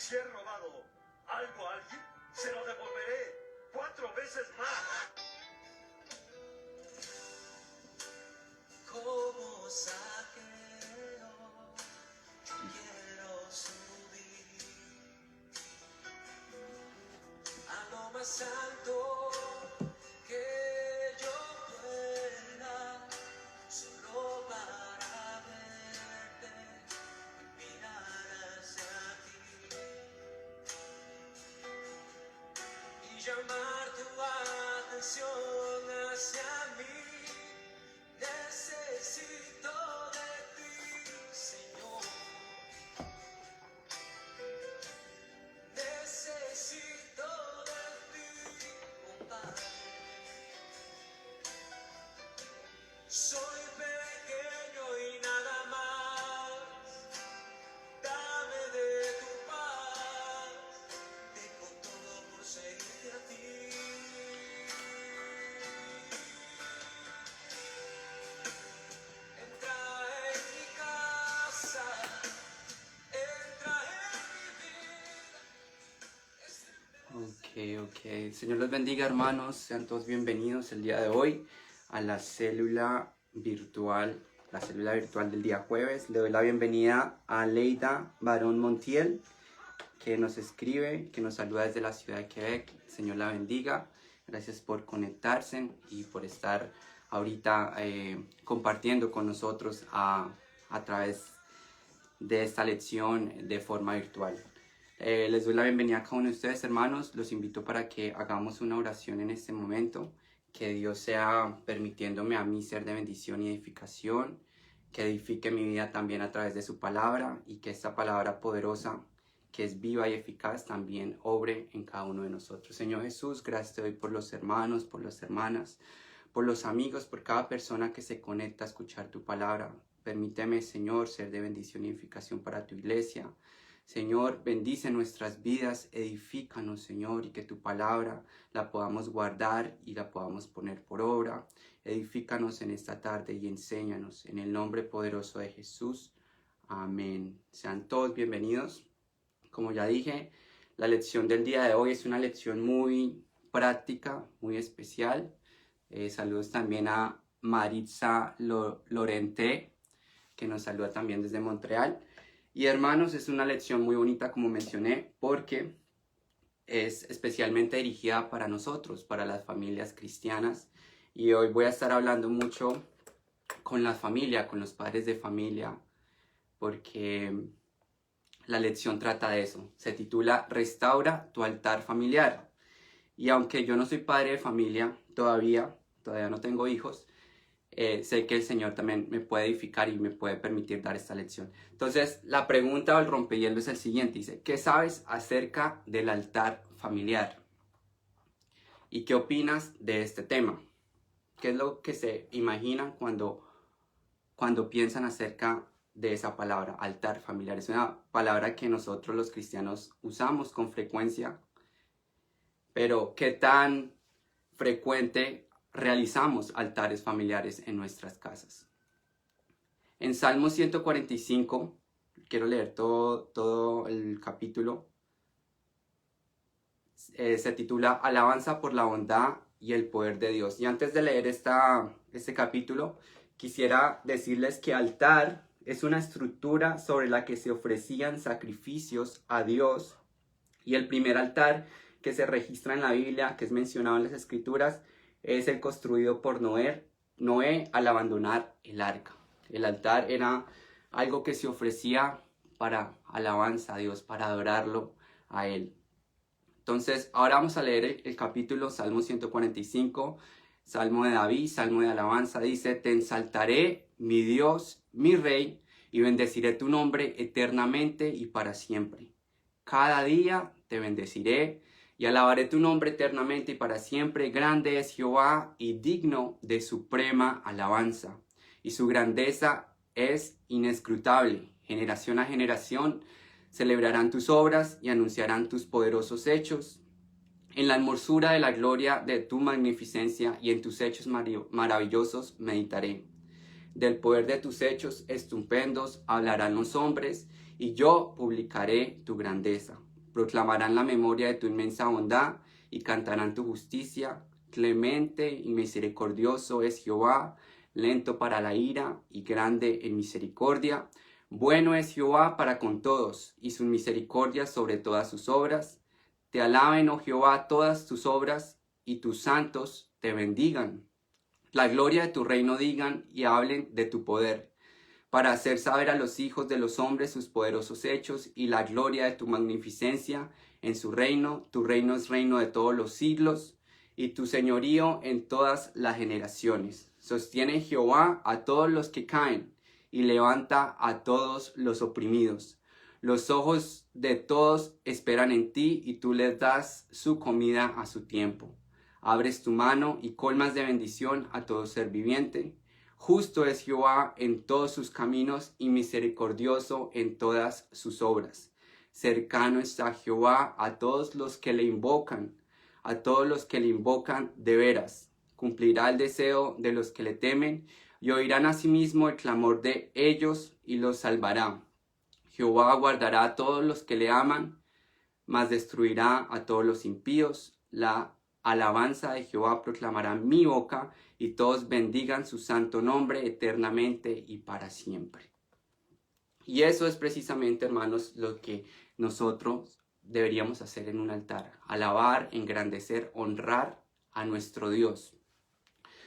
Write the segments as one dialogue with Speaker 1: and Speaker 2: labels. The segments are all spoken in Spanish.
Speaker 1: si he robado algo a alguien, se lo devolveré 4 veces más.
Speaker 2: Como saqueo, yo quiero subir a lo más alto que yo pueda, solo para verte y mirar hacia ti y llamar tu atención hacia mí. Necesito de ti, Señor. Necesito de ti, compadre. Soy pequeño y nada más. Dame de tu paz. Tengo todo por seguirte a ti.
Speaker 3: Ok. Señor los bendiga, hermanos. Sean todos bienvenidos el día de hoy a la célula virtual del día jueves. Le doy la bienvenida a Leida Barón Montiel, que nos escribe, que nos saluda desde la ciudad de Quebec. Señor la bendiga. Gracias por conectarse y por estar ahorita compartiendo con nosotros a través de esta lección de forma virtual. Les doy la bienvenida a cada uno de ustedes, hermanos. Los invito para que hagamos una oración en este momento. Que Dios sea permitiéndome a mí ser de bendición y edificación. Que edifique mi vida también a través de su palabra. Y que esta palabra poderosa, que es viva y eficaz, también obre en cada uno de nosotros. Señor Jesús, gracias te doy por los hermanos, por las hermanas, por los amigos, por cada persona que se conecta a escuchar tu palabra. Permíteme, Señor, ser de bendición y edificación para tu iglesia. Señor, bendice nuestras vidas, edifícanos, Señor, y que tu palabra la podamos guardar y la podamos poner por obra. Edifícanos en esta tarde y enséñanos en el nombre poderoso de Jesús. Amén. Sean todos bienvenidos. Como ya dije, la lección del día de hoy es una lección muy práctica, muy especial. Saludos también a Maritza Lorente, que nos saluda también desde Montreal. Y hermanos, es una lección muy bonita, como mencioné, porque es especialmente dirigida para nosotros, para las familias cristianas. Y hoy voy a estar hablando mucho con la familia, con los padres de familia, porque la lección trata de eso. Se titula Restaura tu altar familiar. Y aunque yo no soy padre de familia todavía no tengo hijos, sé que el Señor también me puede edificar y me puede permitir dar esta lección. Entonces, la pregunta o el rompehielo es el siguiente. Dice, ¿qué sabes acerca del altar familiar? ¿Y qué opinas de este tema? ¿Qué es lo que se imaginan cuando piensan acerca de esa palabra, altar familiar? Es una palabra que nosotros los cristianos usamos con frecuencia, pero ¿qué tan frecuente realizamos altares familiares en nuestras casas? En Salmo 145, quiero leer todo el capítulo, se titula Alabanza por la bondad y el poder de Dios. Y antes de leer este capítulo, quisiera decirles que altar es una estructura sobre la que se ofrecían sacrificios a Dios. Y el primer altar que se registra en la Biblia, que es mencionado en las Escrituras, es el construido por Noé al abandonar el arca. El altar era algo que se ofrecía para alabanza a Dios, para adorarlo a Él. Entonces, ahora vamos a leer el capítulo, Salmo 145, Salmo de David, Salmo de alabanza. Dice, te ensaltaré, mi Dios, mi Rey, y bendeciré tu nombre eternamente y para siempre. Cada día te bendeciré y alabaré tu nombre eternamente y para siempre. Grande es Jehová y digno de suprema alabanza, y su grandeza es inescrutable. Generación a generación celebrarán tus obras y anunciarán tus poderosos hechos. En la hermosura de la gloria de tu magnificencia y en tus hechos maravillosos meditaré. Del poder de tus hechos estupendos hablarán los hombres, y yo publicaré tu grandeza. proclamarán la memoria de tu inmensa bondad y cantarán tu justicia. Clemente y misericordioso es Jehová, lento para la ira y grande en misericordia. Bueno es Jehová para con todos, y su misericordia sobre todas sus obras. Te alaben, oh Jehová, todas tus obras, y tus santos te bendigan. La gloria de tu reino digan y hablen de tu poder, para hacer saber a los hijos de los hombres sus poderosos hechos y la gloria de tu magnificencia en su reino. Tu reino es reino de todos los siglos, y tu señorío en todas las generaciones. Sostiene Jehová a todos los que caen, y levanta a todos los oprimidos. Los ojos de todos esperan en ti, y tú les das su comida a su tiempo. Abres tu mano y colmas de bendición a todo ser viviente. Justo es Jehová en todos sus caminos y misericordioso en todas sus obras. Cercano está Jehová a todos los que le invocan, a todos los que le invocan de veras. Cumplirá el deseo de los que le temen y oirán asimismo el clamor de ellos y los salvará. Jehová guardará a todos los que le aman, mas destruirá a todos los impíos. La alabanza de Jehová proclamará mi boca, y todos bendigan su santo nombre eternamente y para siempre. Y eso es precisamente, hermanos, lo que nosotros deberíamos hacer en un altar: alabar, engrandecer, honrar a nuestro Dios.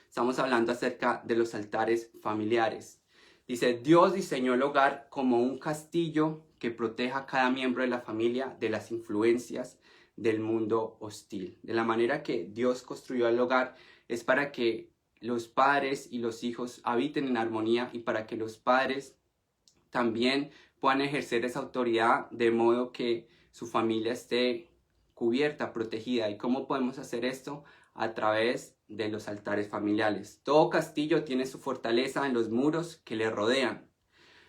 Speaker 3: Estamos hablando acerca de los altares familiares. Dice: Dios diseñó el hogar como un castillo que proteja a cada miembro de la familia de las influencias del mundo hostil. De la manera que Dios construyó el hogar es para que los padres y los hijos habiten en armonía, y para que los padres también puedan ejercer esa autoridad de modo que su familia esté cubierta, protegida. ¿Y cómo podemos hacer esto? A través de los altares familiares. Todo castillo tiene su fortaleza en los muros que le rodean.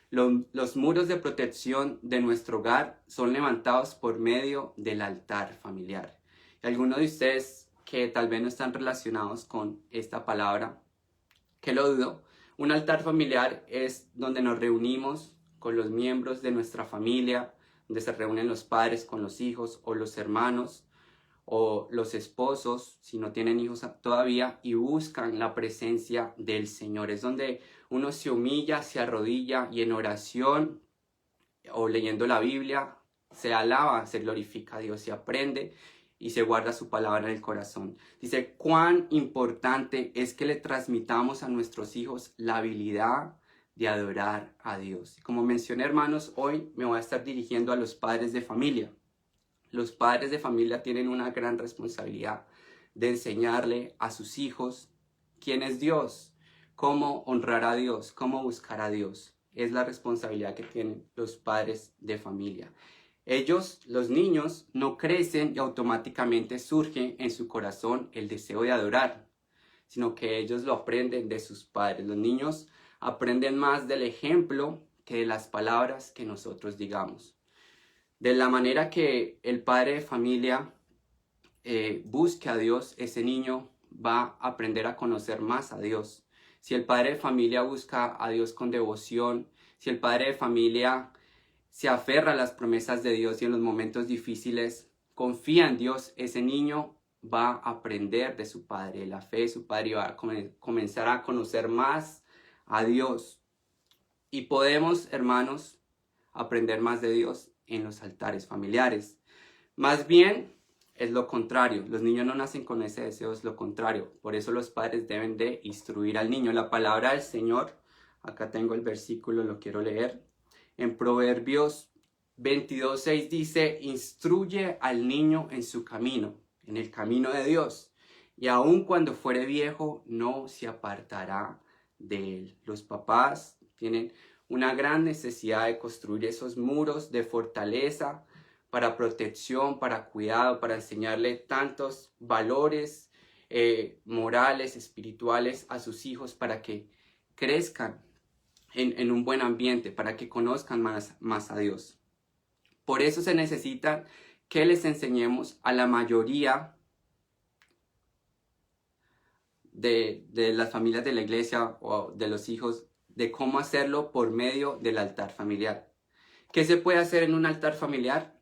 Speaker 3: Los muros de protección de nuestro hogar son levantados por medio del altar familiar. Y algunos de ustedes que tal vez no están relacionados con esta palabra, que lo dudo, un altar familiar es donde nos reunimos con los miembros de nuestra familia, donde se reúnen los padres con los hijos, o los hermanos, o los esposos, si no tienen hijos todavía, y buscan la presencia del Señor. Es donde uno se humilla, se arrodilla, y en oración o leyendo la Biblia se alaba, se glorifica a Dios, se aprende y se guarda su palabra en el corazón. Dice: cuán importante es que le transmitamos a nuestros hijos la habilidad de adorar a Dios. Y como mencioné, hermanos, hoy me voy a estar dirigiendo a los padres de familia. Los padres de familia tienen una gran responsabilidad de enseñarle a sus hijos quién es Dios, cómo honrar a Dios, cómo buscar a Dios. Es la responsabilidad que tienen los padres de familia. Ellos, los niños, no crecen y automáticamente surge en su corazón el deseo de adorar, sino que ellos lo aprenden de sus padres. Los niños aprenden más del ejemplo que de las palabras que nosotros digamos. De la manera que el padre de familia busque a Dios, ese niño va a aprender a conocer más a Dios. Si el padre de familia busca a Dios con devoción, si el padre de familia se aferra a las promesas de Dios y en los momentos difíciles confía en Dios, ese niño va a aprender de su padre, la fe de su padre, y va a comenzar a conocer más a Dios. Y podemos, hermanos, aprender más de Dios en los altares familiares. Más bien es lo contrario. Los niños no nacen con ese deseo, es lo contrario. Por eso los padres deben de instruir al niño. La palabra del Señor, acá tengo el versículo, lo quiero leer. En Proverbios 22:6 dice: instruye al niño en su camino, en el camino de Dios, y aun cuando fuere viejo no se apartará de él. Los papás tienen una gran necesidad de construir esos muros de fortaleza para protección, para cuidado, para enseñarle tantos valores morales, espirituales a sus hijos, para que crezcan en un buen ambiente, para que conozcan más a Dios. Por eso se necesita que les enseñemos a la mayoría de las familias de la iglesia o de los hijos de cómo hacerlo por medio del altar familiar. ¿Qué se puede hacer en un altar familiar?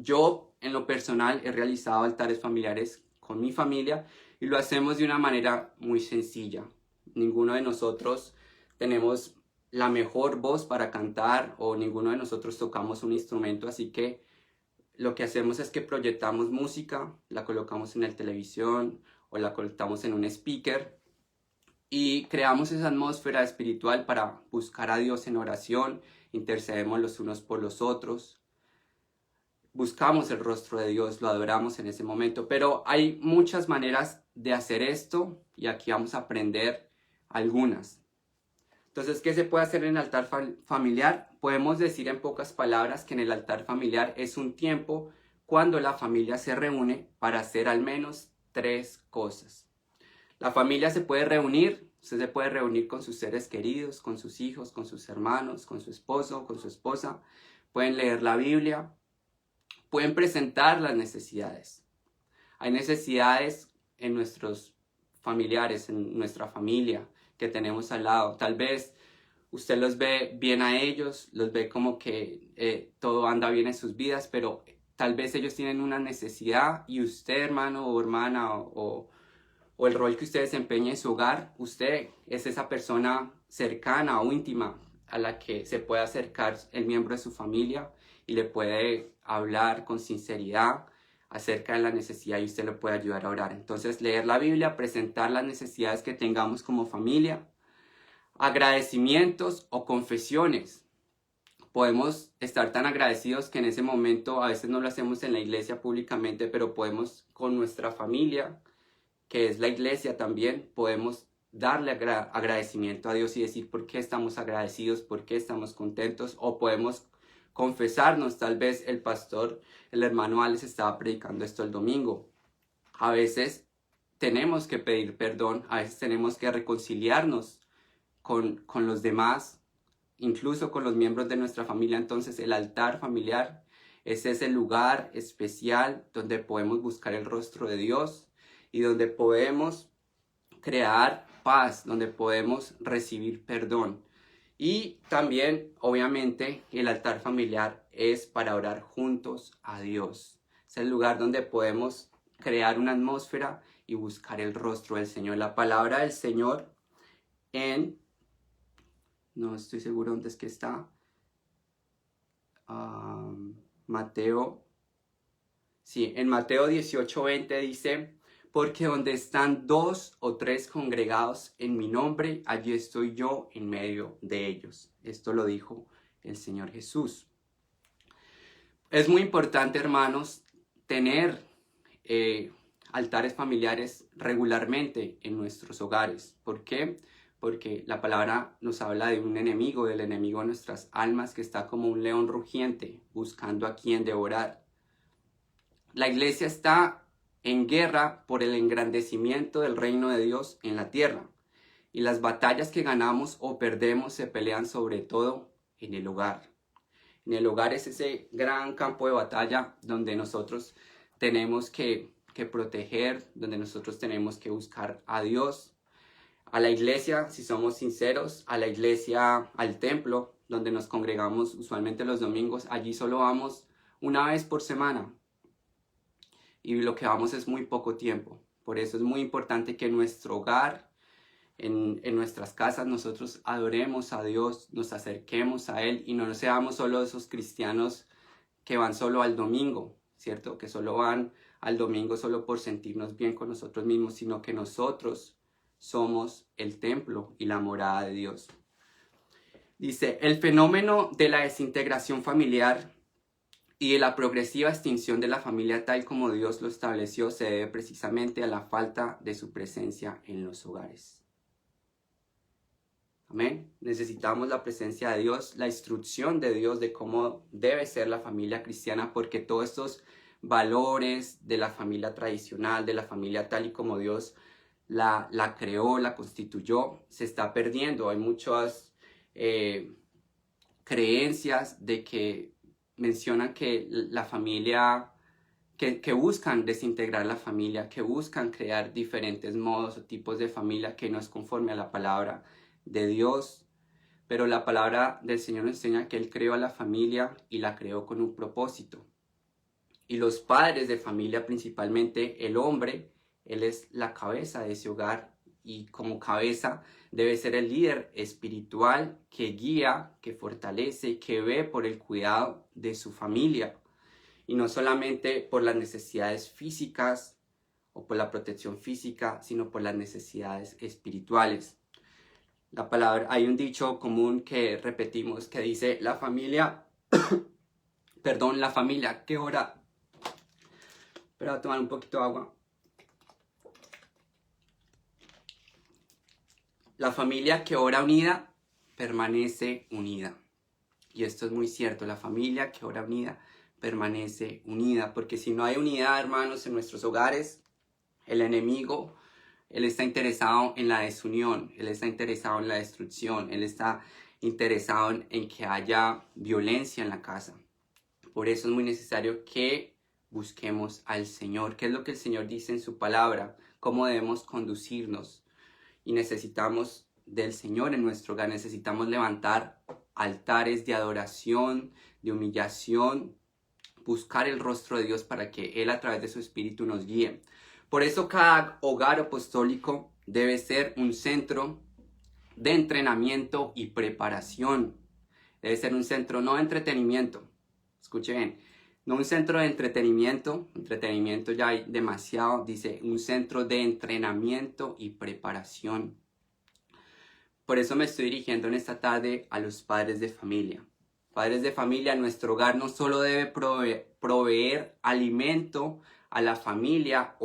Speaker 3: Yo, en lo personal, he realizado altares familiares con mi familia y lo hacemos de una manera muy sencilla. Ninguno de nosotros tenemos la mejor voz para cantar o ninguno de nosotros tocamos un instrumento, así que lo que hacemos es que proyectamos música, la colocamos en la televisión o la colocamos en un speaker y creamos esa atmósfera espiritual para buscar a Dios en oración, intercedemos los unos por los otros, buscamos el rostro de Dios, lo adoramos en ese momento, pero hay muchas maneras de hacer esto y aquí vamos a aprender algunas. Entonces, ¿qué se puede hacer en el altar familiar? Podemos decir en pocas palabras que en el altar familiar es un tiempo cuando la familia se reúne para hacer al menos 3 cosas. La familia se puede reunir, usted se puede reunir con sus seres queridos, con sus hijos, con sus hermanos, con su esposo, con su esposa. Pueden leer la Biblia, pueden presentar las necesidades. Hay necesidades en nuestros familiares, en nuestra familia que tenemos al lado. Tal vez usted los ve bien a ellos, los ve como que todo anda bien en sus vidas, pero tal vez ellos tienen una necesidad y usted, hermano o hermana, o el rol que usted desempeña en su hogar, usted es esa persona cercana o íntima a la que se puede acercar el miembro de su familia y le puede hablar con sinceridad acerca de la necesidad y usted le puede ayudar a orar. Entonces, leer la Biblia, presentar las necesidades que tengamos como familia, agradecimientos o confesiones. Podemos estar tan agradecidos que en ese momento, a veces no lo hacemos en la iglesia públicamente, pero podemos con nuestra familia, que es la iglesia también, podemos darle agradecimiento a Dios y decir por qué estamos agradecidos, por qué estamos contentos, o podemos confesarnos. Tal vez el pastor, el hermano Alex estaba predicando esto el domingo. A veces tenemos que pedir perdón, a veces tenemos que reconciliarnos con los demás, incluso con los miembros de nuestra familia. Entonces el altar familiar es ese lugar especial donde podemos buscar el rostro de Dios y donde podemos crear paz, donde podemos recibir perdón. Y también, obviamente, el altar familiar es para orar juntos a Dios. Es el lugar donde podemos crear una atmósfera y buscar el rostro del Señor. La palabra del Señor no estoy seguro dónde es que está, Mateo 18:20 dice: porque donde están 2 o 3 congregados en mi nombre, allí estoy yo en medio de ellos. Esto lo dijo el Señor Jesús. Es muy importante, hermanos, tener altares familiares regularmente en nuestros hogares. ¿Por qué? Porque la palabra nos habla de un enemigo, del enemigo de nuestras almas, que está como un león rugiente buscando a quien devorar. La iglesia está en guerra por el engrandecimiento del reino de Dios en la tierra. Y las batallas que ganamos o perdemos se pelean sobre todo en el hogar. En el hogar es ese gran campo de batalla donde nosotros tenemos que proteger, donde nosotros tenemos que buscar a Dios. A la iglesia, si somos sinceros, a la iglesia, al templo, donde nos congregamos usualmente los domingos, allí solo vamos una vez por semana. Y lo que vamos es muy poco tiempo. Por eso es muy importante que en nuestro hogar, en nuestras casas, nosotros adoremos a Dios, nos acerquemos a Él y no seamos solo esos cristianos que van solo al domingo, ¿cierto? Que solo van al domingo solo por sentirnos bien con nosotros mismos, sino que nosotros somos el templo y la morada de Dios. Dice: el fenómeno de la desintegración familiar y de la progresiva extinción de la familia tal como Dios lo estableció se debe precisamente a la falta de su presencia en los hogares. Amén. Necesitamos la presencia de Dios, la instrucción de Dios de cómo debe ser la familia cristiana, porque todos estos valores de la familia tradicional, de la familia tal y como Dios la creó, la constituyó, se está perdiendo. Hay muchas creencias de que mencionan que la familia, que buscan desintegrar la familia, que buscan crear diferentes modos o tipos de familia que no es conforme a la palabra de Dios. Pero la palabra del Señor nos enseña que Él creó a la familia y la creó con un propósito. Y los padres de familia, principalmente el hombre, él es la cabeza de ese hogar y como cabeza debe ser el líder espiritual que guía, que fortalece, que ve por el cuidado de su familia. Y no solamente por las necesidades físicas o por la protección física, sino por las necesidades espirituales. La palabra, hay un dicho común que repetimos que dice, la familia, la familia que ora. Pero voy a tomar un poquito de agua. La familia que ora unida permanece unida. Y esto es muy cierto, la familia que ora unida permanece unida. Porque si no hay unidad, hermanos, en nuestros hogares, el enemigo, él está interesado en la desunión, él está interesado en la destrucción, él está interesado en que haya violencia en la casa. Por eso es muy necesario que busquemos al Señor. ¿Qué es lo que el Señor dice en su palabra? ¿Cómo debemos conducirnos? Y necesitamos del Señor en nuestro hogar. Necesitamos levantar altares de adoración, de humillación, buscar el rostro de Dios para que Él a través de su Espíritu nos guíe. Por eso cada hogar apostólico debe ser un centro de entrenamiento y preparación. Debe ser un centro no de entretenimiento. Escuche bien, no un centro de entretenimiento ya hay demasiado, dice un centro de entrenamiento y preparación. Por eso me estoy dirigiendo en esta tarde a los padres de familia. Padres de familia, nuestro hogar no solo debe proveer alimento a la familia,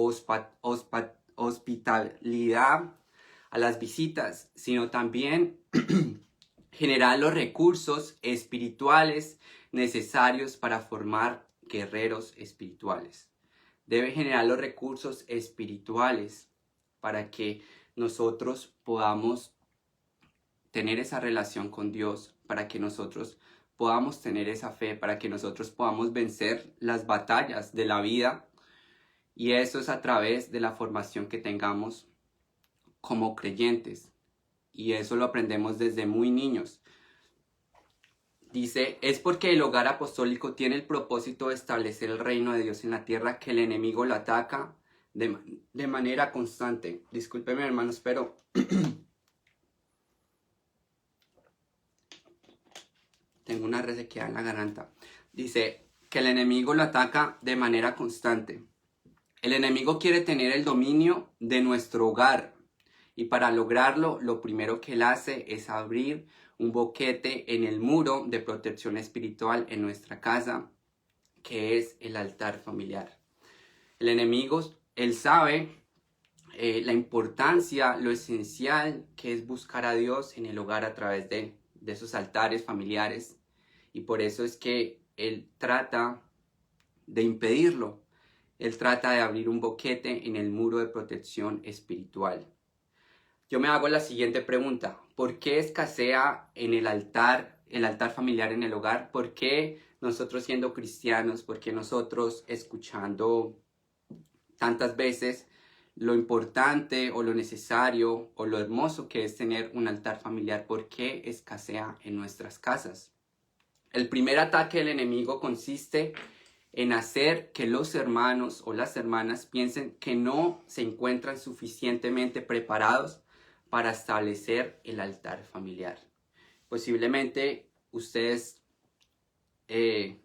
Speaker 3: hospitalidad a las visitas, sino también generar los recursos espirituales necesarios para formar guerreros espirituales. Debe generar los recursos espirituales para que nosotros podamos tener esa relación con Dios, para que nosotros podamos tener esa fe, para que nosotros podamos vencer las batallas de la vida. Y eso es a través de la formación que tengamos como creyentes. Y eso lo aprendemos desde muy niños. Dice, es porque el hogar apostólico tiene el propósito de establecer el reino de Dios en la tierra que el enemigo lo ataca de manera constante. Discúlpeme, hermanos, pero tengo una resequedad en la garganta. Dice que el enemigo lo ataca de manera constante. El enemigo quiere tener el dominio de nuestro hogar. Y para lograrlo, lo primero que él hace es abrir un boquete en el muro de protección espiritual en nuestra casa, que es el altar familiar. El enemigo, él sabe la importancia, lo esencial que es buscar a Dios en el hogar a través de esos altares familiares. Y por eso es que él trata de impedirlo. Él trata de abrir un boquete en el muro de protección espiritual. Yo me hago la siguiente pregunta. ¿Por qué escasea en el altar familiar en el hogar? ¿Por qué nosotros siendo cristianos, por qué nosotros escuchando tantas veces lo importante o lo necesario o lo hermoso que es tener un altar familiar? ¿Por qué escasea en nuestras casas? El primer ataque del enemigo consiste en hacer que los hermanos o las hermanas piensen que no se encuentran suficientemente preparados para establecer el altar familiar. Posiblemente ustedes, el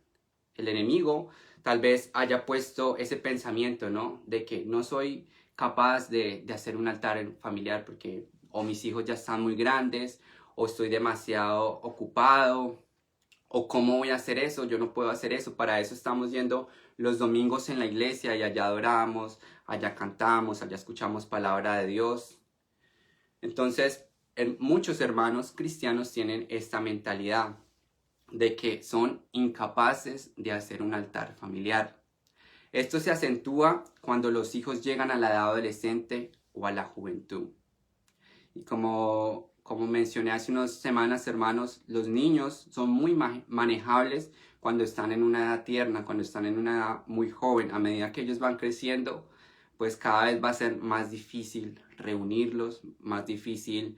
Speaker 3: enemigo, tal vez haya puesto ese pensamiento, ¿no? De que no soy capaz de hacer un altar familiar porque o mis hijos ya están muy grandes, o estoy demasiado ocupado, o cómo voy a hacer eso, yo no puedo hacer eso. Para eso estamos yendo los domingos en la iglesia y allá adoramos, allá cantamos, allá escuchamos palabra de Dios. Entonces, muchos hermanos cristianos tienen esta mentalidad de que son incapaces de hacer un altar familiar. Esto se acentúa cuando los hijos llegan a la edad adolescente o a la juventud. Y como mencioné hace unas semanas, hermanos, los niños son muy manejables cuando están en una edad tierna, cuando están en una edad muy joven. A medida que ellos van creciendo, pues cada vez va a ser más difícil reunirlos, más difícil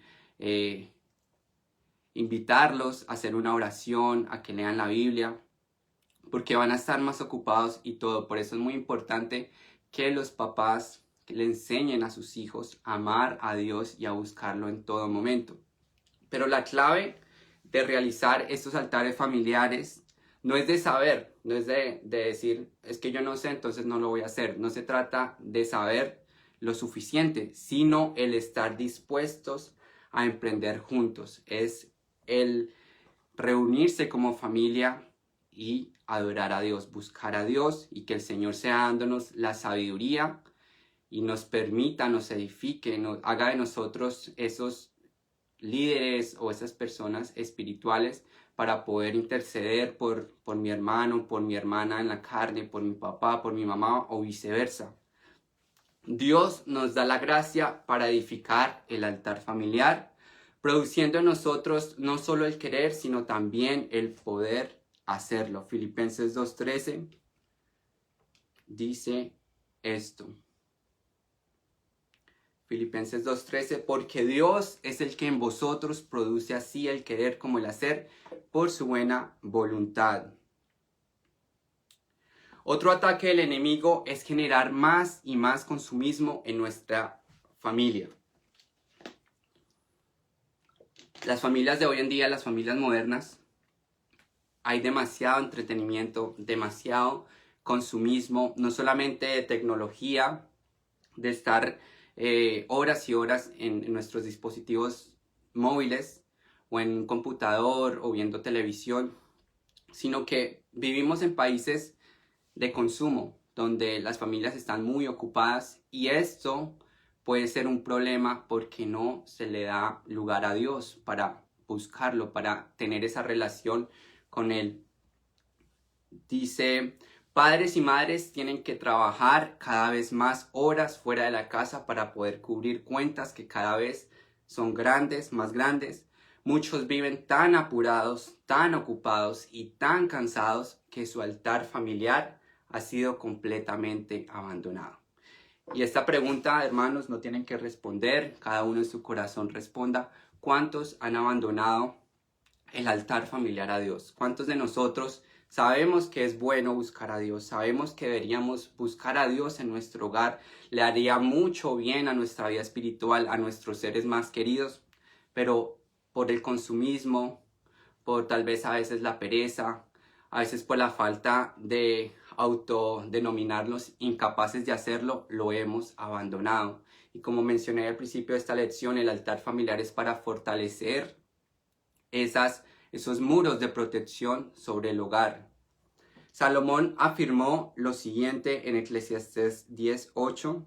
Speaker 3: invitarlos a hacer una oración, a que lean la Biblia, porque van a estar más ocupados y todo. Por eso es muy importante que los papás le enseñen a sus hijos a amar a Dios y a buscarlo en todo momento. Pero la clave de realizar estos altares familiares no es de saber, no es de decir, es que yo no sé, entonces no lo voy a hacer. No se trata de saber lo suficiente, sino el estar dispuestos a emprender juntos. Es el reunirse como familia y adorar a Dios, buscar a Dios, y que el Señor sea dándonos la sabiduría y nos permita, nos edifique, haga de nosotros esos líderes o esas personas espirituales para poder interceder por mi hermano, por mi hermana en la carne, por mi papá, por mi mamá o viceversa. Dios nos da la gracia para edificar el altar familiar, produciendo en nosotros no solo el querer, sino también el poder hacerlo. Filipenses 2:13 dice esto. Filipenses 2:13, porque Dios es el que en vosotros produce así el querer como el hacer por su buena voluntad. Otro ataque del enemigo es generar más y más consumismo en nuestra familia. Las familias de hoy en día, las familias modernas, hay demasiado entretenimiento, demasiado consumismo, no solamente de tecnología, de estar horas y horas en nuestros dispositivos móviles o en un computador o viendo televisión, sino que vivimos en países de consumo donde las familias están muy ocupadas, y esto puede ser un problema porque no se le da lugar a Dios para buscarlo, para tener esa relación con Él. Dice: padres y madres tienen que trabajar cada vez más horas fuera de la casa para poder cubrir cuentas que cada vez son grandes, más grandes. Muchos viven tan apurados, tan ocupados y tan cansados que su altar familiar ha sido completamente abandonado. Y esta pregunta, hermanos, no tienen que responder, cada uno en su corazón responda: ¿cuántos han abandonado el altar familiar a Dios? ¿Cuántos de nosotros sabemos que es bueno buscar a Dios? Sabemos que deberíamos buscar a Dios en nuestro hogar. Le haría mucho bien a nuestra vida espiritual, a nuestros seres más queridos. Pero por el consumismo, por tal vez a veces la pereza, a veces por la falta de autodenominarnos incapaces de hacerlo, lo hemos abandonado. Y como mencioné al principio de esta lección, el altar familiar es para fortalecer esos muros de protección sobre el hogar. Salomón afirmó lo siguiente en Eclesiastés 10:8.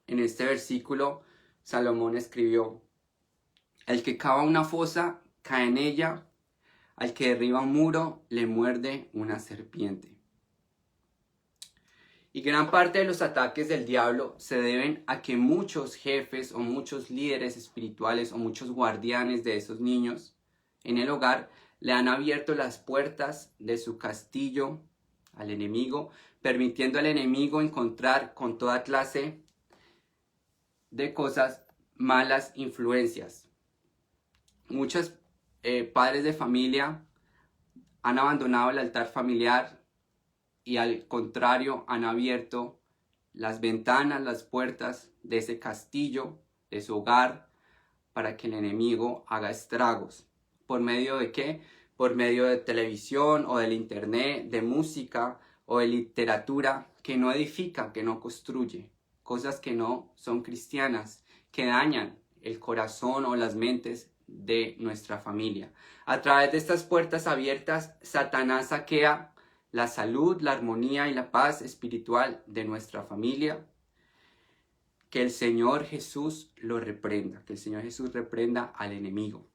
Speaker 3: En este versículo, Salomón escribió: el que cava una fosa cae en ella, al que derriba un muro le muerde una serpiente. Y gran parte de los ataques del diablo se deben a que muchos jefes o muchos líderes espirituales o muchos guardianes de esos niños en el hogar le han abierto las puertas de su castillo al enemigo, permitiendo al enemigo encontrar con toda clase de cosas, malas influencias. Muchos padres de familia han abandonado el altar familiar y al contrario han abierto las ventanas, las puertas de ese castillo, de su hogar, para que el enemigo haga estragos. ¿Por medio de qué? Por medio de televisión o del internet, de música o de literatura que no edifica, que no construye. Cosas que no son cristianas, que dañan el corazón o las mentes de nuestra familia. A través de estas puertas abiertas, Satanás saquea la salud, la armonía y la paz espiritual de nuestra familia. Que el Señor Jesús lo reprenda, que el Señor Jesús reprenda al enemigo.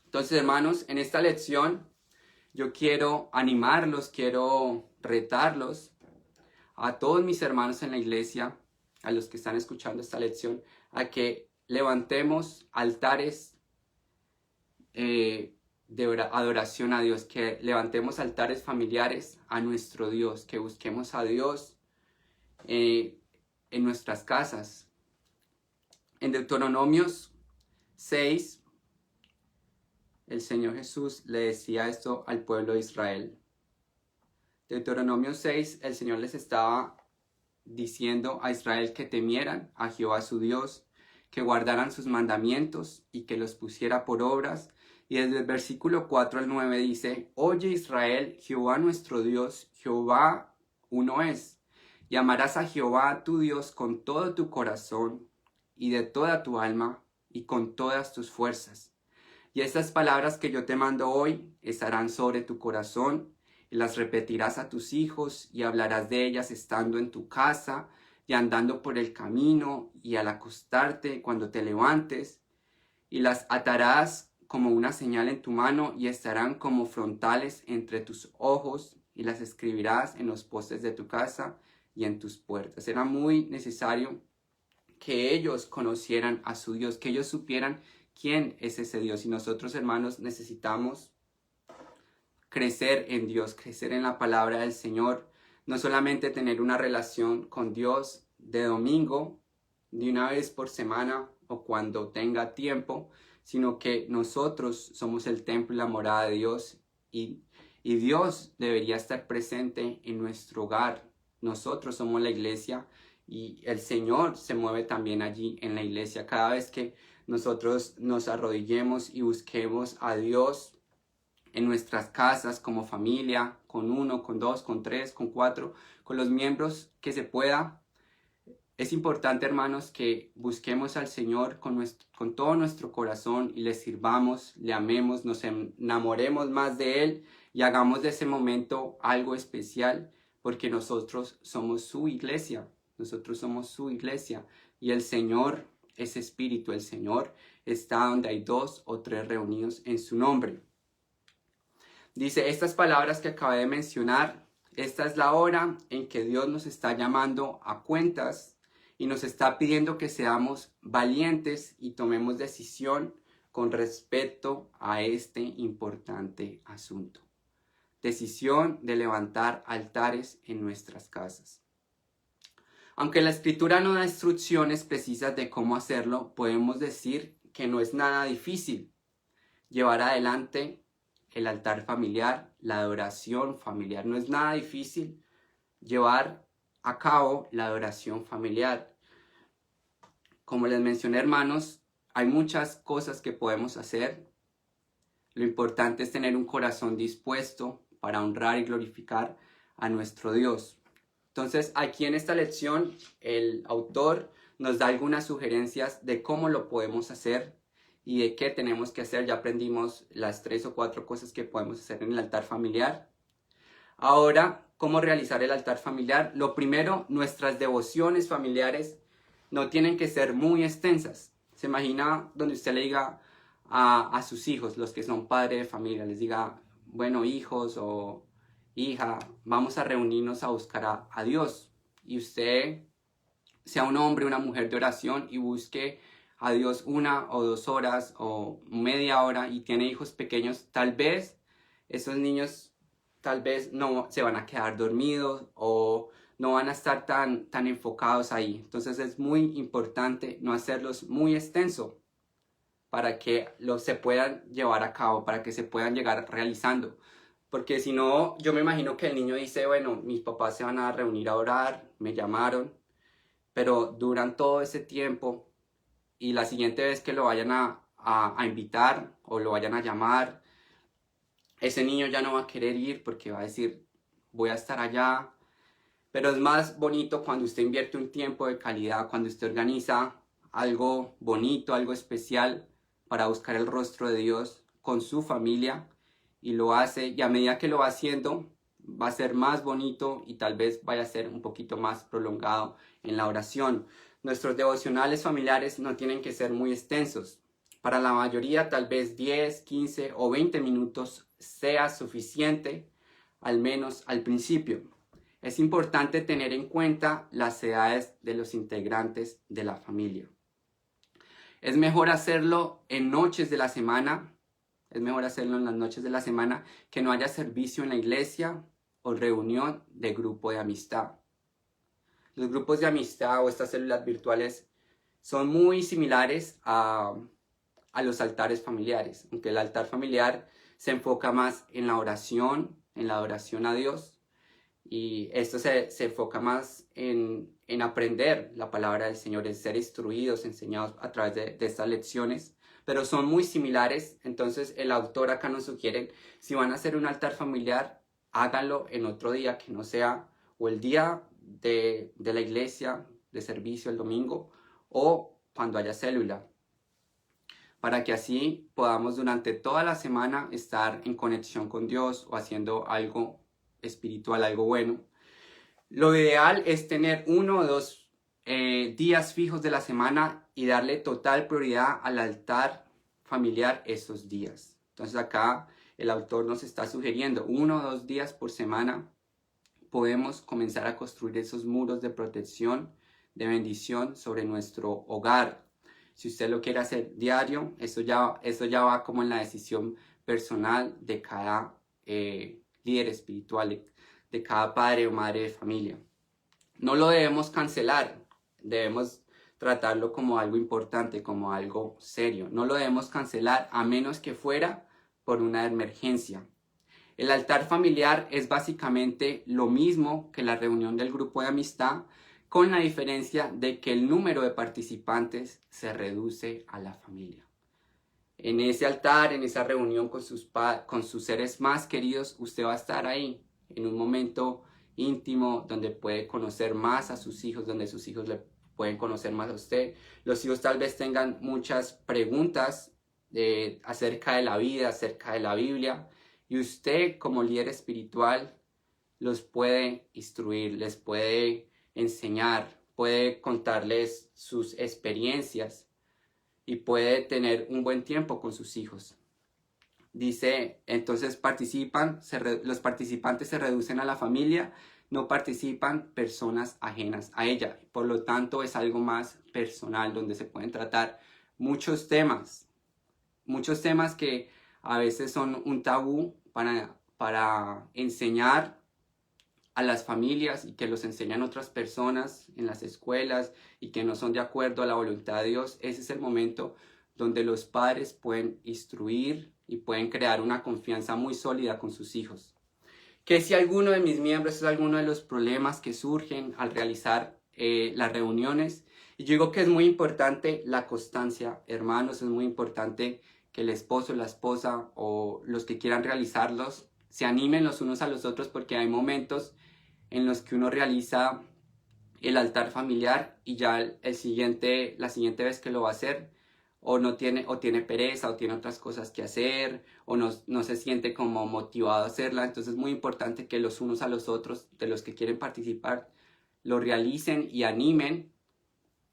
Speaker 3: Entonces, hermanos, en esta lección yo quiero animarlos, quiero retarlos a todos mis hermanos en la iglesia, a los que están escuchando esta lección, a que levantemos altares de adoración a Dios, que levantemos altares familiares a nuestro Dios, que busquemos a Dios en nuestras casas. En Deuteronomios 6, el Señor Jesús le decía esto al pueblo de Israel: Deuteronomio 6, el Señor les estaba diciendo a Israel que temieran a Jehová su Dios, que guardaran sus mandamientos y que los pusiera por obras. Y desde el versículo 4 al 9 dice: Oye Israel, Jehová nuestro Dios, Jehová uno es. Y amarás a Jehová tu Dios con todo tu corazón y de toda tu alma y con todas tus fuerzas. Y estas palabras que yo te mando hoy estarán sobre tu corazón, y las repetirás a tus hijos, y hablarás de ellas estando en tu casa, y andando por el camino, y al acostarte cuando te levantes, y las atarás como una señal en tu mano, y estarán como frontales entre tus ojos, y las escribirás en los postes de tu casa y en tus puertas. Era muy necesario que ellos conocieran a su Dios, que ellos supieran quién es ese Dios. Y nosotros, hermanos, necesitamos crecer en Dios, crecer en la palabra del Señor, no solamente tener una relación con Dios de domingo, de una vez por semana o cuando tenga tiempo, sino que nosotros somos el templo y la morada de Dios, y Dios debería estar presente en nuestro hogar. Nosotros somos la iglesia y el Señor se mueve también allí en la iglesia. Cada vez que nosotros nos arrodillemos y busquemos a Dios en nuestras casas, como familia, con 1, con 2, con 3, con 4, con los miembros que se pueda. Es importante, hermanos, que busquemos al Señor con todo nuestro corazón y le sirvamos, le amemos, nos enamoremos más de Él y hagamos de ese momento algo especial, porque nosotros somos su iglesia. Nosotros somos su iglesia y el Señor es espíritu. El Señor está donde hay 2 o 3 reunidos en su nombre. Dice estas palabras que acabé de mencionar: esta es la hora en que Dios nos está llamando a cuentas y nos está pidiendo que seamos valientes y tomemos decisión con respecto a este importante asunto. Decisión de levantar altares en nuestras casas. Aunque la Escritura no da instrucciones precisas de cómo hacerlo, podemos decir que no es nada difícil llevar adelante el altar familiar, la adoración familiar. No es nada difícil llevar a cabo la adoración familiar. Como les mencioné, hermanos, hay muchas cosas que podemos hacer. Lo importante es tener un corazón dispuesto para honrar y glorificar a nuestro Dios. Entonces, aquí en esta lección, el autor nos da algunas sugerencias de cómo lo podemos hacer y de qué tenemos que hacer. Ya aprendimos las 3 o 4 cosas que podemos hacer en el altar familiar. Ahora, ¿cómo realizar el altar familiar? Lo primero, nuestras devociones familiares no tienen que ser muy extensas. Se imagina donde usted le diga a sus hijos, los que son padres de familia, les diga: bueno, hijos o hija, vamos a reunirnos a buscar a Dios. Y usted sea un hombre, una mujer de oración y busque a Dios 1 o 2 horas o media hora, y tiene hijos pequeños. Tal vez esos niños no se van a quedar dormidos o no van a estar tan enfocados ahí. Entonces es muy importante no hacerlos muy extenso para que se puedan llevar a cabo, para que se puedan llegar realizando. Porque si no, yo me imagino que el niño dice: bueno, mis papás se van a reunir a orar, me llamaron, pero duran todo ese tiempo y la siguiente vez que lo vayan a invitar o lo vayan a llamar, ese niño ya no va a querer ir porque va a decir: voy a estar allá. Pero es más bonito cuando usted invierte un tiempo de calidad, cuando usted organiza algo bonito, algo especial para buscar el rostro de Dios con su familia, y lo hace, y a medida que lo va haciendo va a ser más bonito y tal vez vaya a ser un poquito más prolongado en la oración. Nuestros devocionales familiares no tienen que ser muy extensos. Para la mayoría tal vez 10, 15 o 20 minutos sea suficiente, al menos al principio. Es importante tener en cuenta las edades de los integrantes de la familia. Es mejor hacerlo en noches de la semana. Es mejor hacerlo en las noches de la semana que no haya servicio en la iglesia o reunión de grupo de amistad. Los grupos de amistad o estas células virtuales son muy similares a los altares familiares, aunque el altar familiar se enfoca más en la oración, en la adoración a Dios. y esto se enfoca más en aprender la palabra del Señor, en ser instruidos, enseñados a través de estas lecciones, pero son muy similares. Entonces el autor acá nos sugiere, si van a hacer un altar familiar, háganlo en otro día que no sea o el día de la iglesia, de servicio el domingo, o cuando haya célula, para que así podamos durante toda la semana estar en conexión con Dios o haciendo algo espiritual, algo bueno. Lo ideal es tener 1 o 2 días fijos de la semana y darle total prioridad al altar familiar esos días. Entonces acá el autor nos está sugiriendo 1 o 2 días por semana podemos comenzar a construir esos muros de protección, de bendición sobre nuestro hogar. Si usted lo quiere hacer diario, eso ya va como en la decisión personal de cada líder espiritual, de cada padre o madre de familia. No lo debemos cancelar, debemos tratarlo como algo importante, como algo serio. No lo debemos cancelar a menos que fuera por una emergencia. El altar familiar es básicamente lo mismo que la reunión del grupo de amistad, con la diferencia de que el número de participantes se reduce a la familia. En ese altar, en esa reunión con sus seres más queridos, usted va a estar ahí en un momento íntimo donde puede conocer más a sus hijos, donde sus hijos le pueden conocer más a usted. Los hijos tal vez tengan muchas preguntas acerca de la vida, acerca de la Biblia, y usted como líder espiritual los puede instruir, les puede enseñar, puede contarles sus experiencias y puede tener un buen tiempo con sus hijos. Dice, entonces los participantes se reducen a la familia, no participan personas ajenas a ella. Por lo tanto, es algo más personal donde se pueden tratar muchos temas que a veces son un tabú para enseñar a las familias y que los enseñan otras personas en las escuelas y que no son de acuerdo a la voluntad de Dios. Ese es el momento donde los padres pueden instruir y pueden crear una confianza muy sólida con sus hijos. Que si alguno de mis miembros es alguno de los problemas que surgen al realizar las reuniones, y yo digo que es muy importante la constancia, hermanos, es muy importante que el esposo, la esposa o los que quieran realizarlos se animen los unos a los otros, porque hay momentos en los que uno realiza el altar familiar y ya la siguiente vez que lo va a hacer tiene pereza o tiene otras cosas que hacer o no se siente como motivado a hacerla. Entonces es muy importante que los unos a los otros, de los que quieren participar, lo realicen y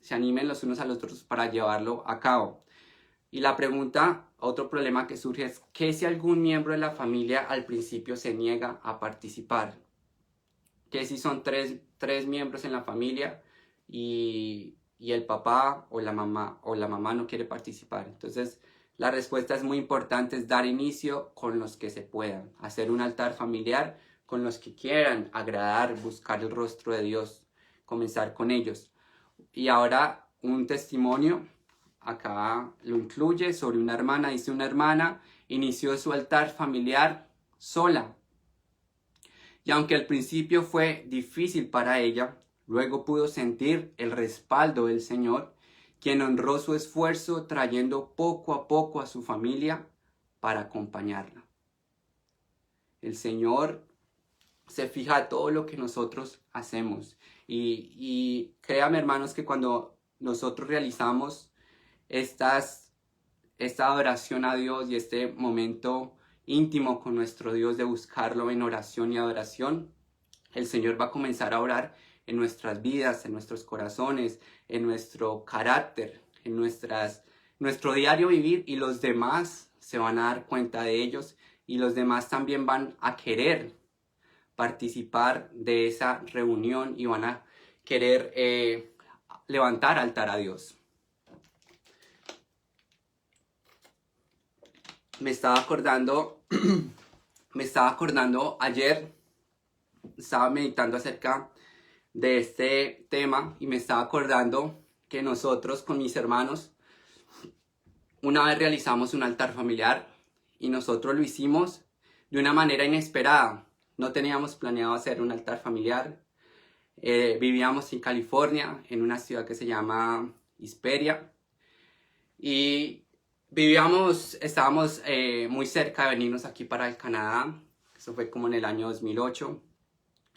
Speaker 3: se animen los unos a los otros para llevarlo a cabo. Y la pregunta, otro problema que surge es, ¿qué si algún miembro de la familia al principio se niega a participar? ¿Qué si son tres miembros en la familia y el papá o la mamá no quiere participar? Entonces la respuesta es muy importante, es dar inicio con los que se puedan, hacer un altar familiar con los que quieran agradar, buscar el rostro de Dios, comenzar con ellos. Y ahora un testimonio, acá lo incluye, sobre una hermana. Dice, una hermana inició su altar familiar sola. Y aunque al principio fue difícil para ella, luego pudo sentir el respaldo del Señor, quien honró su esfuerzo trayendo poco a poco a su familia para acompañarla. El Señor se fija en todo lo que nosotros hacemos. Y créame, hermanos, que cuando nosotros realizamos esta adoración a Dios y este momento íntimo con nuestro Dios de buscarlo en oración y adoración, el Señor va a comenzar a orar en nuestras vidas, en nuestros corazones, en nuestro carácter, en nuestro diario vivir, y los demás se van a dar cuenta de ellos y los demás también van a querer participar de esa reunión y van a querer levantar altar a Dios. Me estaba acordando ayer, estaba meditando acerca de este tema y me estaba acordando que nosotros con mis hermanos una vez realizamos un altar familiar y nosotros lo hicimos de una manera inesperada. no teníamos planeado hacer un altar familiar. Vivíamos en California, en una ciudad que se llama Hesperia. Y estábamos muy cerca de venirnos aquí para el Canadá. Eso fue como en el año 2008.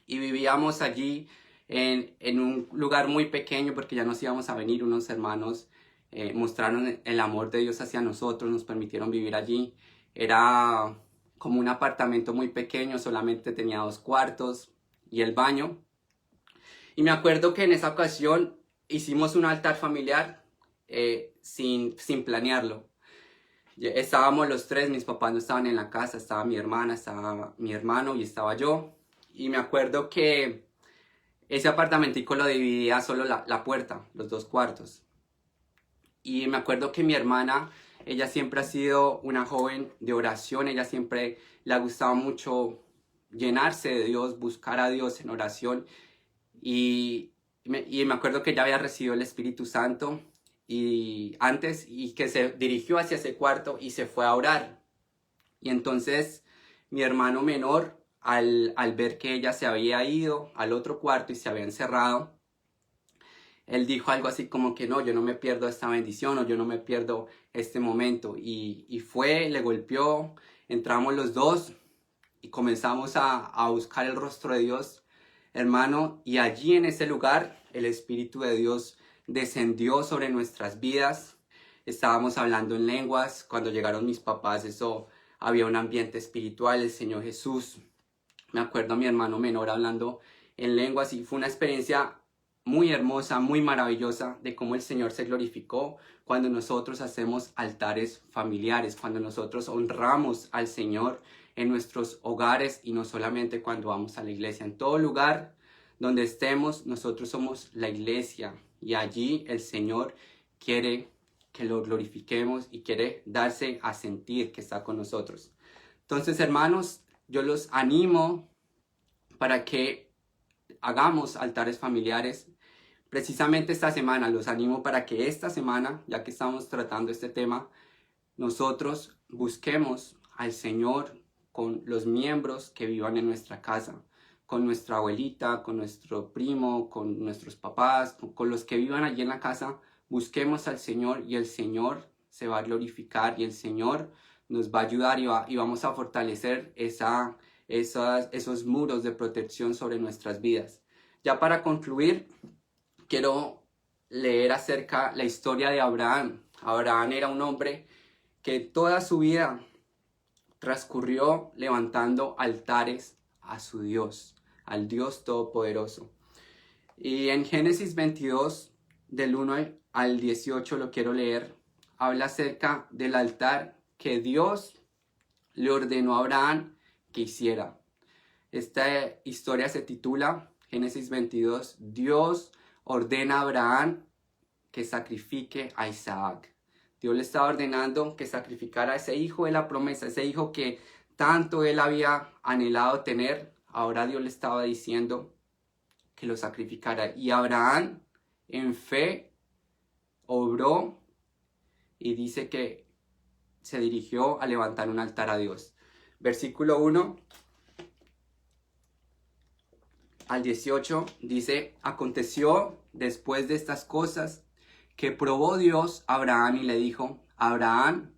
Speaker 3: Y vivíamos allí en un lugar muy pequeño porque ya nos íbamos a venir. Unos hermanos mostraron el amor de Dios hacia nosotros, nos permitieron vivir allí. Era como un apartamento muy pequeño, solamente tenía 2 cuartos y el baño. Y me acuerdo que en esa ocasión hicimos un altar familiar sin planearlo. Estábamos los 3, mis papás no estaban en la casa, estaba mi hermana, estaba mi hermano y estaba yo. Y me acuerdo que ese apartamentico lo dividía solo la puerta, los 2 cuartos. Y me acuerdo que mi hermana, ella siempre ha sido una joven de oración, ella siempre le ha gustado mucho llenarse de Dios, buscar a Dios en oración. Y me acuerdo que ella había recibido el Espíritu Santo y que se dirigió hacia ese cuarto y se fue a orar. Y entonces mi hermano menor, al ver que ella se había ido al otro cuarto y se había encerrado, él dijo algo así como que no, yo no me pierdo esta bendición o yo no me pierdo este momento. Y fue, le golpeó, entramos los 2 y comenzamos a buscar el rostro de Dios, hermano. Y allí en ese lugar el Espíritu de Dios descendió sobre nuestras vidas. Estábamos hablando en lenguas. Cuando llegaron mis papás, había un ambiente espiritual, el Señor Jesús. Me acuerdo a mi hermano menor hablando en lenguas y fue una experiencia muy hermosa, muy maravillosa de cómo el Señor se glorificó cuando nosotros hacemos altares familiares, cuando nosotros honramos al Señor en nuestros hogares y no solamente cuando vamos a la iglesia. En todo lugar donde estemos, nosotros somos la iglesia y allí el Señor quiere que lo glorifiquemos y quiere darse a sentir que está con nosotros. Entonces, hermanos, yo los animo para que hagamos altares familiares. Precisamente esta semana, los animo para que esta semana, ya que estamos tratando este tema, nosotros busquemos al Señor con los miembros que vivan en nuestra casa, con nuestra abuelita, con nuestro primo, con nuestros papás, con los que vivan allí en la casa. Busquemos al Señor y el Señor se va a glorificar y el Señor nos va a ayudar y vamos a fortalecer esos muros de protección sobre nuestras vidas. Ya para concluir, quiero leer acerca de la historia de Abraham. Abraham era un hombre que toda su vida transcurrió levantando altares a su Dios, al Dios Todopoderoso. Y en Génesis 22, del 1 al 18, lo quiero leer, habla acerca del altar que Dios le ordenó a Abraham que hiciera. Esta historia se titula Génesis 22, Dios ordena a Abraham que sacrifique a Isaac. Dios le estaba ordenando que sacrificara a ese hijo de la promesa, ese hijo que tanto él había anhelado tener. Ahora Dios le estaba diciendo que lo sacrificara. Y Abraham, en fe, obró y dice que se dirigió a levantar un altar a Dios. Versículo 1 al 18 dice: aconteció después de estas cosas que probó Dios a Abraham y le dijo: Abraham.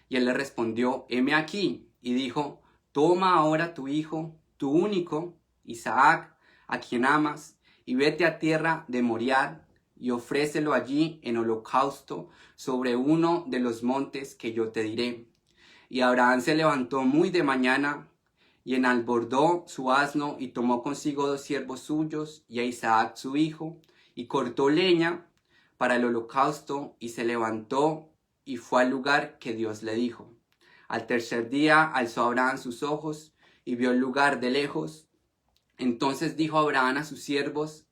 Speaker 3: Y él le respondió: heme aquí. Y dijo: toma ahora tu hijo, tu único, Isaac, a quien amas, y vete a tierra de Moriah y ofrécelo allí en holocausto sobre uno de los montes que yo te diré. Y Abraham se levantó muy de mañana y enalbordó su asno y tomó consigo 2 siervos suyos y a Isaac su hijo y cortó leña para el holocausto y se levantó y fue al lugar que Dios le dijo. Al tercer día alzó Abraham sus ojos y vio el lugar de lejos. Entonces dijo Abraham a sus siervos: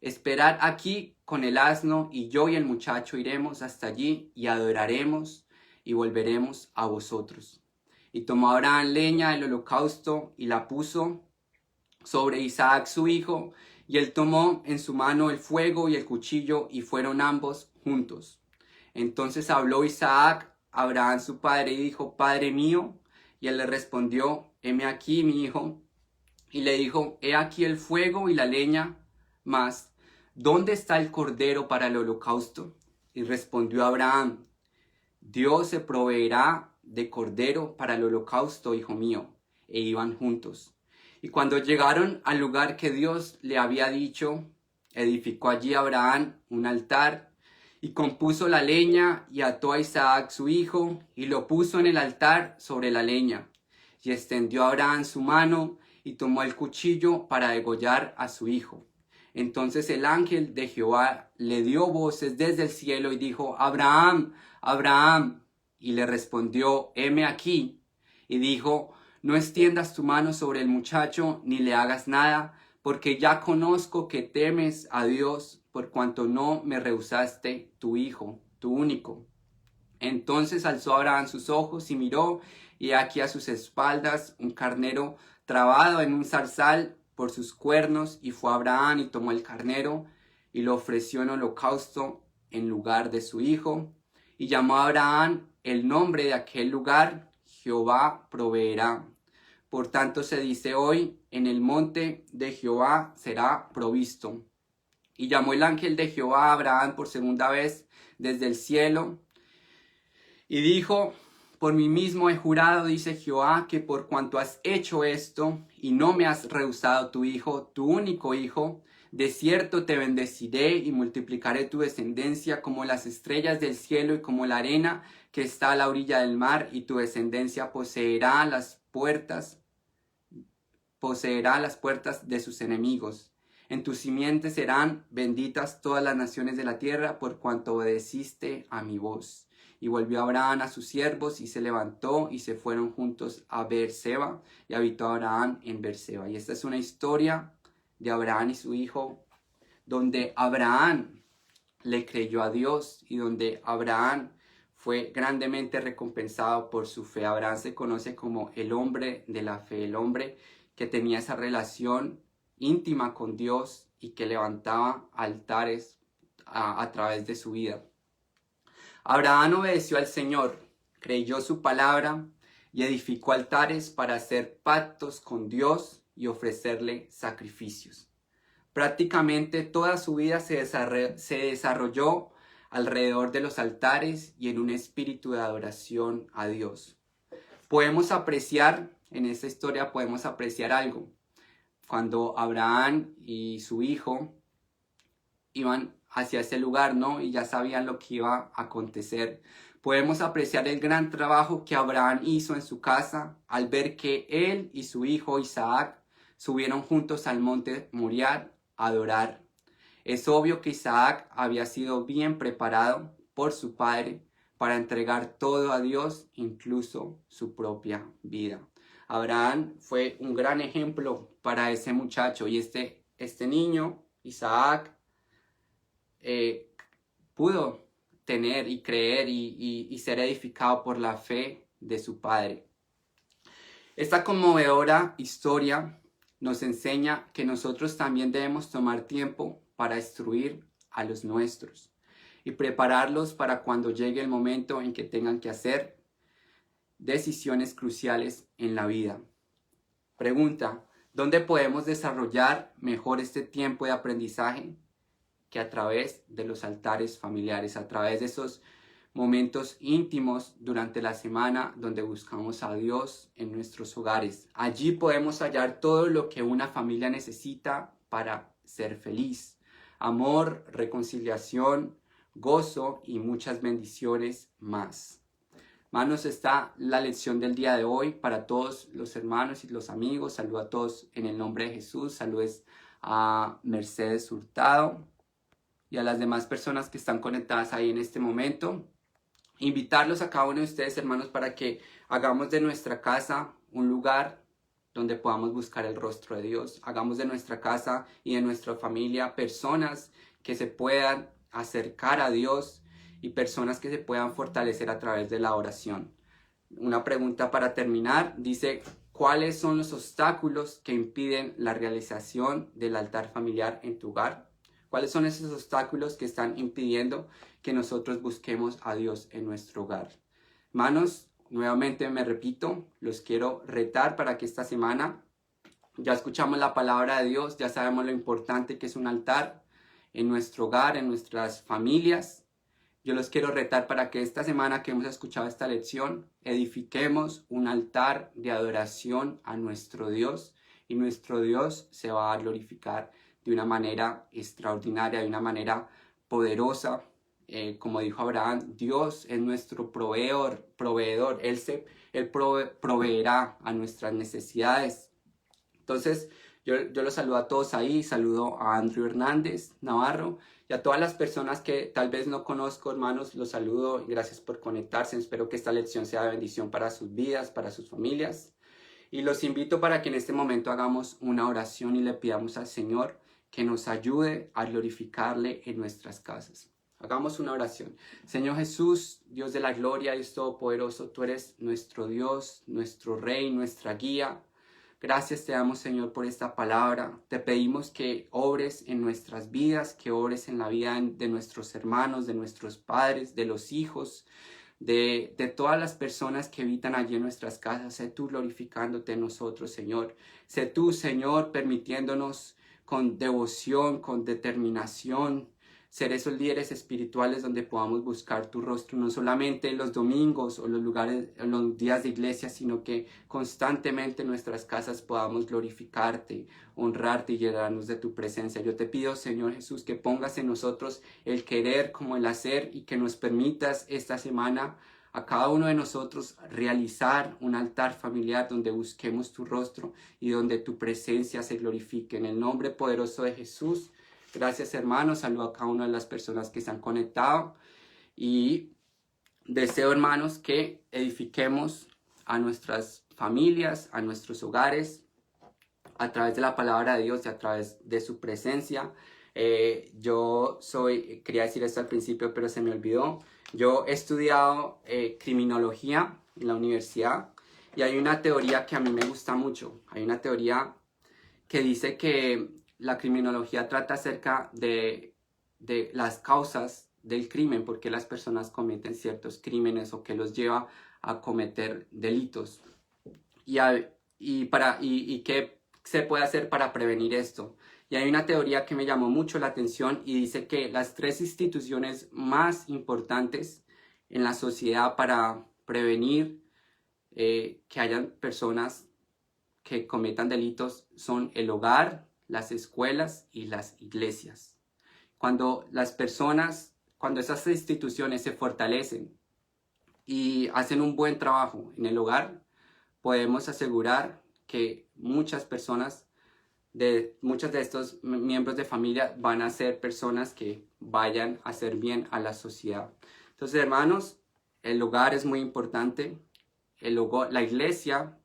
Speaker 3: esperad aquí con el asno y yo y el muchacho iremos hasta allí y adoraremos y volveremos a vosotros. Y tomó Abraham leña del holocausto y la puso sobre Isaac su hijo, y él tomó en su mano el fuego y el cuchillo, y fueron ambos juntos. Entonces habló Isaac a Abraham su padre y dijo: Padre mío. Y él le respondió: heme aquí, mi hijo. y le dijo, he aquí el fuego y la leña, mas ¿dónde está el cordero para el holocausto? Y respondió Abraham, Dios se proveerá de cordero para el holocausto, hijo mío. E iban juntos. Y cuando llegaron al lugar que Dios le había dicho, edificó allí Abraham un altar y compuso la leña y ató a Isaac su hijo y lo puso en el altar sobre la leña. Y extendió Abraham su mano y tomó el cuchillo para degollar a su hijo. Entonces el ángel de Jehová le dio voces desde el cielo y dijo, Abraham, Abraham. Y le respondió, heme aquí. Y dijo, no extiendas tu mano sobre el muchacho, ni le hagas nada, porque ya conozco que temes a Dios, por cuanto no me rehusaste tu hijo, tu único. Entonces alzó Abraham sus ojos y miró, y aquí a sus espaldas un carnero trabado en un zarzal por sus cuernos, y fue Abraham y tomó el carnero, y lo ofreció en holocausto en lugar de su hijo, y llamó a Abraham el nombre de aquel lugar, Jehová proveerá. Por tanto se dice hoy, en el monte de Jehová será provisto. Y llamó el ángel de Jehová a Abraham por segunda vez desde el cielo, y dijo, por mí mismo he jurado, dice Jehová, que por cuanto has hecho esto, y no me has rehusado tu hijo, tu único hijo, de cierto te bendeciré y multiplicaré tu descendencia como las estrellas del cielo y como la arena que está a la orilla del mar, y tu descendencia poseerá las puertas de sus enemigos. En tu simiente serán benditas todas las naciones de la tierra, por cuanto obedeciste a mi voz. Y volvió Abraham a sus siervos, y se levantó, y se fueron juntos a Beerseba, y habitó Abraham en Beerseba. Y esta es una historia de Abraham y su hijo, donde Abraham le creyó a Dios, y donde Abraham fue grandemente recompensado por su fe. Abraham se conoce como el hombre de la fe, el hombre que tenía esa relación íntima con Dios y que levantaba altares a través de su vida. Abraham obedeció al Señor, creyó su palabra y edificó altares para hacer pactos con Dios y ofrecerle sacrificios. Prácticamente toda su vida se desarrolló alrededor de los altares y en un espíritu de adoración a Dios. Podemos apreciar, en esta historia podemos apreciar algo. Cuando Abraham y su hijo iban hacia ese lugar, ¿no? Y ya sabían lo que iba a acontecer. Podemos apreciar el gran trabajo que Abraham hizo en su casa al ver que él y su hijo Isaac subieron juntos al monte Moriah a adorar. Es obvio que Isaac había sido bien preparado por su padre para entregar todo a Dios, incluso su propia vida. Abraham fue un gran ejemplo para ese muchacho, y este niño, Isaac, pudo tener y creer y ser edificado por la fe de su padre. Esta conmovedora historia nos enseña que nosotros también debemos tomar tiempo para instruir a los nuestros y prepararlos para cuando llegue el momento en que tengan que hacer decisiones cruciales en la vida. Pregunta, ¿dónde podemos desarrollar mejor este tiempo de aprendizaje? Que a través de los altares familiares, a través de esos momentos íntimos durante la semana donde buscamos a Dios en nuestros hogares. Allí podemos hallar todo lo que una familia necesita para ser feliz. Amor, reconciliación, gozo y muchas bendiciones más. Hermanos, está la lección del día de hoy para todos los hermanos y los amigos. Saludo a todos en el nombre de Jesús. Saludos a Mercedes Hurtado y a las demás personas que están conectadas ahí en este momento. Invitarlos a cada uno de ustedes, hermanos, para que hagamos de nuestra casa un lugar donde podamos buscar el rostro de Dios. Hagamos de nuestra casa y de nuestra familia personas que se puedan acercar a Dios y personas que se puedan fortalecer a través de la oración. Una pregunta para terminar, dice, ¿cuáles son los obstáculos que impiden la realización del altar familiar en tu hogar? ¿Cuáles son esos obstáculos que están impidiendo que nosotros busquemos a Dios en nuestro hogar? Hermanos, nuevamente me repito, los quiero retar para que esta semana Ya escuchamos la palabra de Dios, ya sabemos lo importante que es un altar en nuestro hogar, en nuestras familias. Yo los quiero retar para que esta semana que hemos escuchado esta lección, edifiquemos un altar de adoración a nuestro Dios, y nuestro Dios se va a glorificar de una manera extraordinaria, de una manera poderosa. Como dijo Abraham, Dios es nuestro proveedor. Él proveerá a nuestras necesidades. Entonces, yo los saludo a todos ahí, saludo a Andrew Hernández Navarro y a todas las personas que tal vez no conozco, hermanos, los saludo y gracias por conectarse. Espero que esta lección sea de bendición para sus vidas, para sus familias. Y los invito para que en este momento hagamos una oración y le pidamos al Señor que nos ayude a glorificarle en nuestras casas. Hagamos una oración. Señor Jesús, Dios de la gloria, Dios todopoderoso, tú eres nuestro Dios, nuestro Rey, nuestra guía. Gracias te damos, Señor, por esta palabra. Te pedimos que obres en nuestras vidas, que obres en la vida de nuestros hermanos, de nuestros padres, de los hijos, de todas las personas que habitan allí en nuestras casas. Sé tú glorificándote en nosotros, Señor. Sé tú, Señor, permitiéndonos con devoción, con determinación, ser esos líderes espirituales donde podamos buscar tu rostro, no solamente en los domingos o en los días de iglesia, sino que constantemente en nuestras casas podamos glorificarte, honrarte y llenarnos de tu presencia. Yo te pido, Señor Jesús, que pongas en nosotros el querer como el hacer y que nos permitas esta semana a cada uno de nosotros realizar un altar familiar donde busquemos tu rostro y donde tu presencia se glorifique. En el nombre poderoso de Jesús. Gracias, hermanos. Saludo a cada una de las personas que se han conectado y deseo, hermanos, que edifiquemos a nuestras familias, a nuestros hogares, a través de la palabra de Dios y a través de su presencia. Quería decir esto al principio, pero se me olvidó. Yo he estudiado criminología en la universidad y hay una teoría que a mí me gusta mucho. Hay una teoría que dice que la criminología trata acerca de las causas del crimen, por qué las personas cometen ciertos crímenes o qué los lleva a cometer delitos. Y qué se puede hacer para prevenir esto. Y hay una teoría que me llamó mucho la atención y dice que las 3 instituciones más importantes en la sociedad para prevenir que hayan personas que cometan delitos son el hogar, las escuelas y las iglesias. Cuando esas instituciones se fortalecen y hacen un buen trabajo en el hogar, podemos asegurar que muchos de estos miembros de familia van a ser personas que vayan a hacer bien a la sociedad. Entonces, hermanos, el hogar es muy importante. La iglesia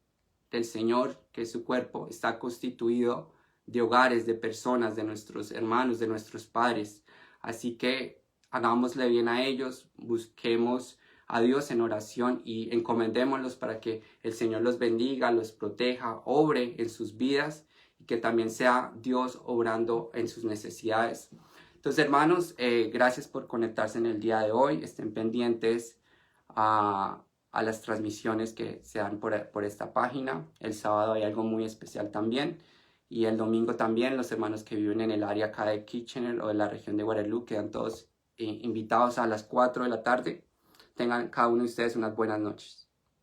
Speaker 3: del Señor, que es su cuerpo, está constituido de hogares, de personas, de nuestros hermanos, de nuestros padres. Así que hagámosle bien a ellos, busquemos a Dios en oración y encomendémoslos para que el Señor los bendiga, los proteja, obre en sus vidas y que también sea Dios obrando en sus necesidades. Entonces, hermanos, gracias por conectarse en el día de hoy. Estén pendientes a las transmisiones que se dan por esta página. El sábado hay algo muy especial también. Y el domingo también los hermanos que viven en el área acá de Kitchener o de la región de Guadalupe quedan todos invitados a las 4 de la tarde. Tengan cada uno de ustedes unas buenas noches.